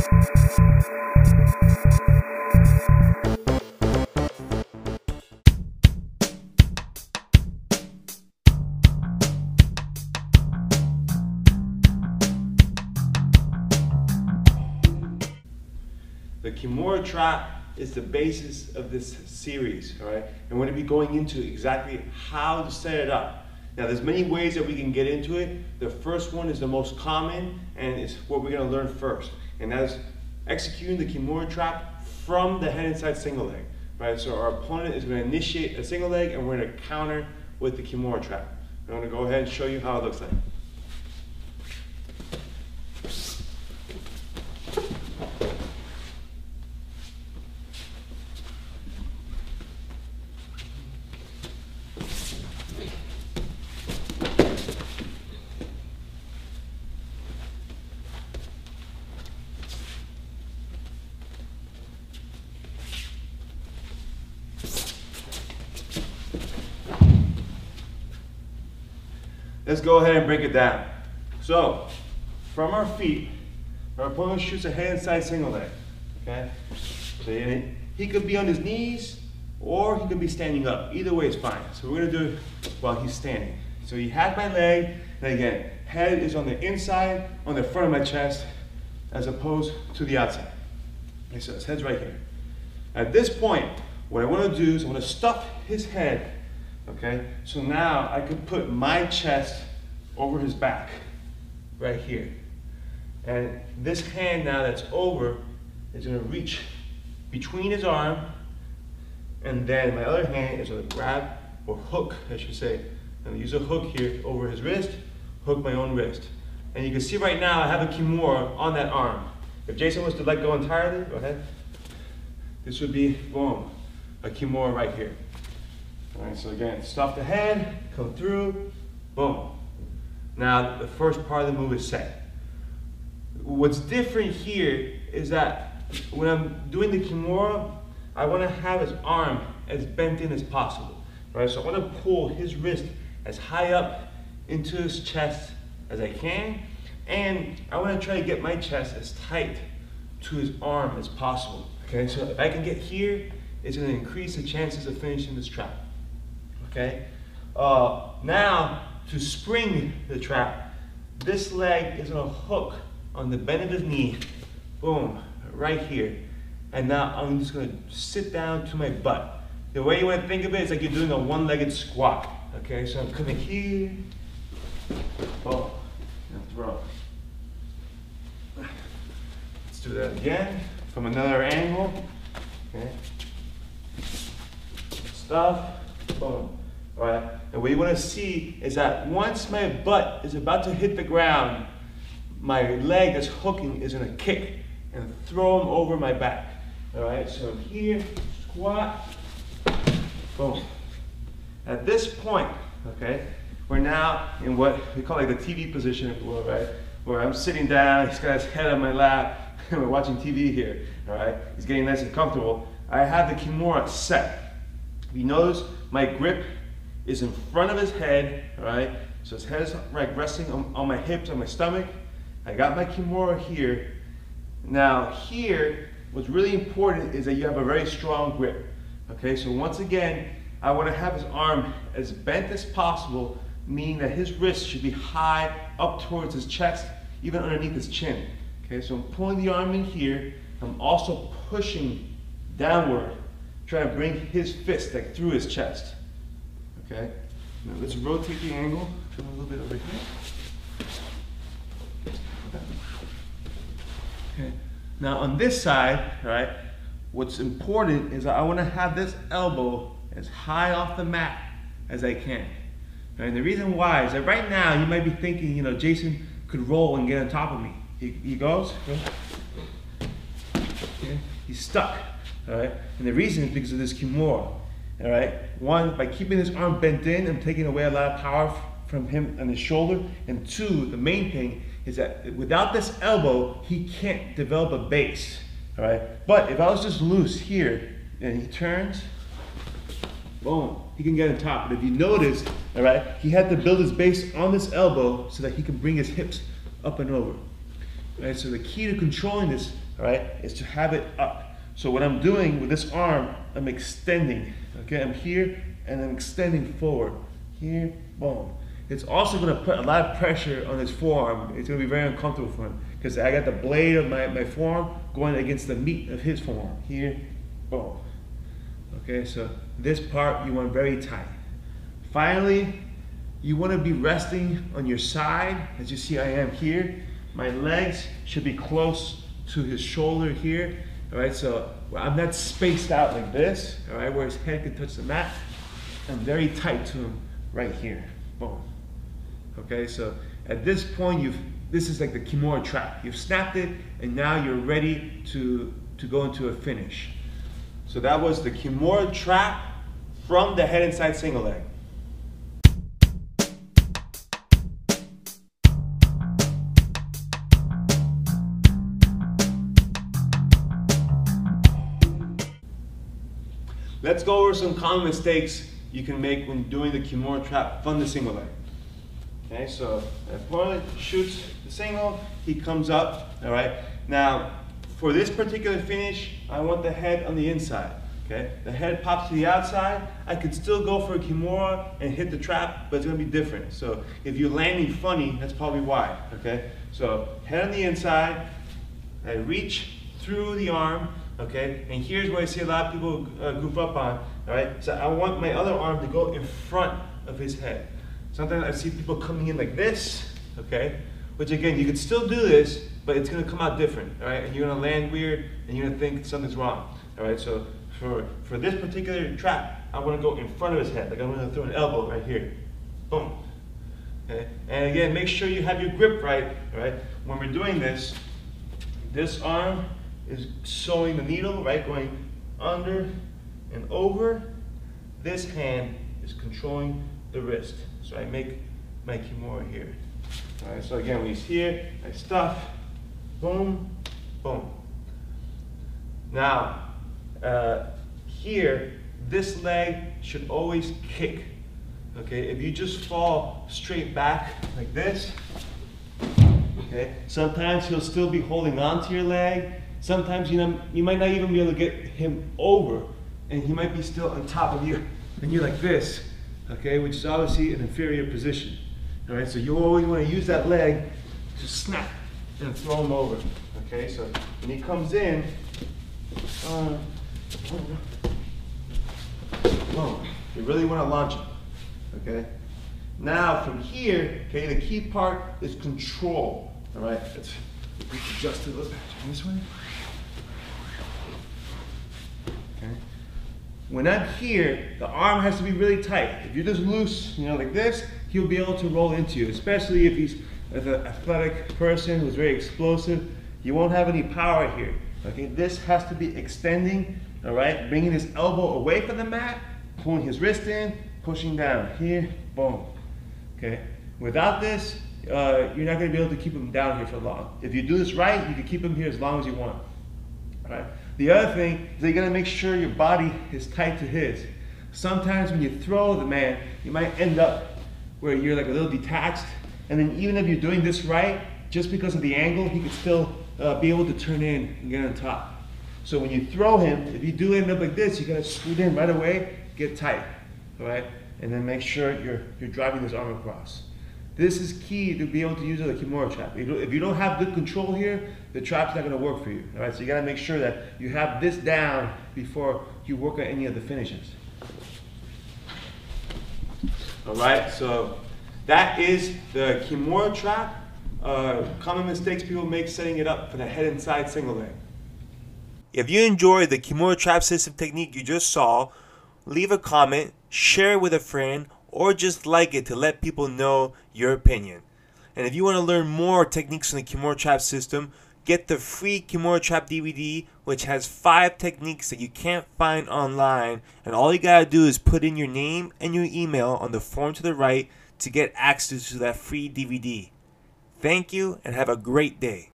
The Kimura trap is the basis of this series, all right? And we're gonna be going into exactly how to set it up. Now, there's many ways that we can get into it. The first one is the most common, and it's what we're gonna learn first. And that is executing the Kimura trap from the head inside single leg, right? So our opponent is gonna initiate a single leg, and we're gonna counter with the Kimura trap. I'm gonna go ahead and show you how it looks like. Let's go ahead and break it down. So, from our feet, our opponent shoots a head inside single leg, okay? So he could be on his knees, or he could be standing up. Either way is fine. So we're gonna do it while he's standing. So he has my leg, and again, head is on the inside, on the front of my chest, as opposed to the outside. Okay, so his head's right here. At this point, what I wanna do is I'm gonna stuff his head. Okay, so now I could put my chest over his back, right here. And this hand now that's over is gonna reach between his arm, and then my other hand is gonna grab, or hook, I should say. I'm gonna use a hook here over his wrist, hook my own wrist. And you can see right now I have a Kimura on that arm. If Jason was to let go entirely, go ahead. This would be, boom, a Kimura right here. All right, so again, stuff the head, come through, boom. Now, the first part of the move is set. What's different here is that when I'm doing the Kimura, I want to have his arm as bent in as possible. Right, so I want to pull his wrist as high up into his chest as I can, and I want to try to get my chest as tight to his arm as possible. Okay, so if I can get here, it's going to increase the chances of finishing this trap. Okay, now to spring the trap, this leg is gonna hook on the bend of his knee, boom, right here. And now I'm just gonna sit down to my butt. The way you wanna think of it is like you're doing a one-legged squat. Okay, so I'm coming here, boom, and throw. Let's do that again from another angle. Okay, stuff, boom. All right, and what you want to see is that once my butt is about to hit the ground, my leg that's hooking is going to kick and throw him over my back. All right, so here, squat, boom. At this point, okay, we're now in what we call like the TV position, if you will, right? Where I'm sitting down, he's got his head on my lap, and we're watching TV here, all right? He's getting nice and comfortable. I have the Kimura set. You notice my grip is in front of his head, all right? So his head is like resting on my hips, on my stomach. I got my Kimura here. Now here, what's really important is that you have a very strong grip, okay? So once again, I want to have his arm as bent as possible, meaning that his wrist should be high up towards his chest, even underneath his chin. Okay, so I'm pulling the arm in here. I'm also pushing downward, trying to bring his fist like through his chest. Okay, now let's rotate the angle, come a little bit over here. Okay, now on this side, right, what's important is that I want to have this elbow as high off the mat as I can. Right, and the reason why is that right now you might be thinking, you know, Jason could roll and get on top of me. He goes, okay, he's stuck, all right? And the reason is because of this Kimura. All right, one, by keeping his arm bent in, I'm taking away a lot of power from him and his shoulder. And two, the main thing is that without this elbow, he can't develop a base. All right, but if I was just loose here and he turns, boom, he can get on top. But if you notice, all right, he had to build his base on this elbow so that he can bring his hips up and over. Right, so the key to controlling this all right, is to have it up. So what I'm doing with this arm, I'm extending, okay? I'm here and I'm extending forward. Here, boom. It's also gonna put a lot of pressure on his forearm. It's gonna be very uncomfortable for him because I got the blade of my forearm going against the meat of his forearm. Here, boom. Okay, so this part you want very tight. Finally, you wanna be resting on your side. As you see, I am here. My legs should be close to his shoulder here. All right, so I'm not spaced out like this, all right, where his head can touch the mat. I'm very tight to him right here, boom. Okay, so at this point, this is like the Kimura trap. You've snapped it, and now you're ready to go into a finish. So that was the Kimura trap from the head inside single leg. Let's go over some common mistakes you can make when doing the Kimura trap from the single leg. Okay, so the opponent shoots the single, he comes up, all right? Now, for this particular finish, I want the head on the inside, okay? The head pops to the outside. I could still go for a Kimura and hit the trap, but it's gonna be different. So if you're landing funny, that's probably why, okay? So head on the inside, I reach through the arm, okay? And here's where I see a lot of people goof up on, all right? So I want my other arm to go in front of his head. Sometimes I see people coming in like this, okay? Which again, you can still do this, but it's gonna come out different, all right? And you're gonna land weird, and you're gonna think something's wrong, all right? So for this particular trap, I wanna go in front of his head, like I'm gonna throw an elbow right here, boom. Okay? And again, make sure you have your grip right, all right? When we're doing this, this arm is sewing the needle, right? Going under and over. This hand is controlling the wrist. So I make my Kimura here. All right, so again, when he's here, I stuff, boom, boom. Now, here, this leg should always kick. Okay, if you just fall straight back like this, okay, sometimes he'll still be holding on to your leg. Sometimes you might not even be able to get him over, and he might be still on top of you, and you're like this, okay, which is obviously an inferior position. All right, so you always want to use that leg to snap and throw him over. Okay, so when he comes in, you really want to launch him. Okay. Now from here, okay, the key part is control. All right, let's adjust it a little bit. Turn this way. Okay. When I'm here, the arm has to be really tight. If you're just loose, you know, like this, he'll be able to roll into you, especially if he's an athletic person who's very explosive. You won't have any power here. Okay, this has to be extending, all right, bringing his elbow away from the mat, pulling his wrist in, pushing down, here, boom. Okay, without this, you're not going to be able to keep him down here for long. If you do this right, you can keep him here as long as you want. All right. The other thing is that you got to make sure your body is tight to his. Sometimes when you throw the man, you might end up where you're like a little detached, and then even if you're doing this right, just because of the angle, he could still be able to turn in and get on top. So when you throw him, if you do end up like this, you got to scoot in right away, get tight, all right? And then make sure you're driving this arm across. This is key to be able to use the Kimura trap. If you don't have good control here, the trap's not going to work for you. All right, so you got to make sure that you have this down before you work on any of the finishes. All right, so that is the Kimura trap. Common mistakes people make setting it up for the head inside single leg. If you enjoyed the Kimura trap system technique you just saw, leave a comment, share it with a friend, or just like it to let people know your opinion. And if you want to learn more techniques on the Kimura trap system, get the free Kimura trap DVD, which has 5 techniques that you can't find online, and all you gotta do is put in your name and your email on the form to the right to get access to that free DVD. Thank you and have a great day.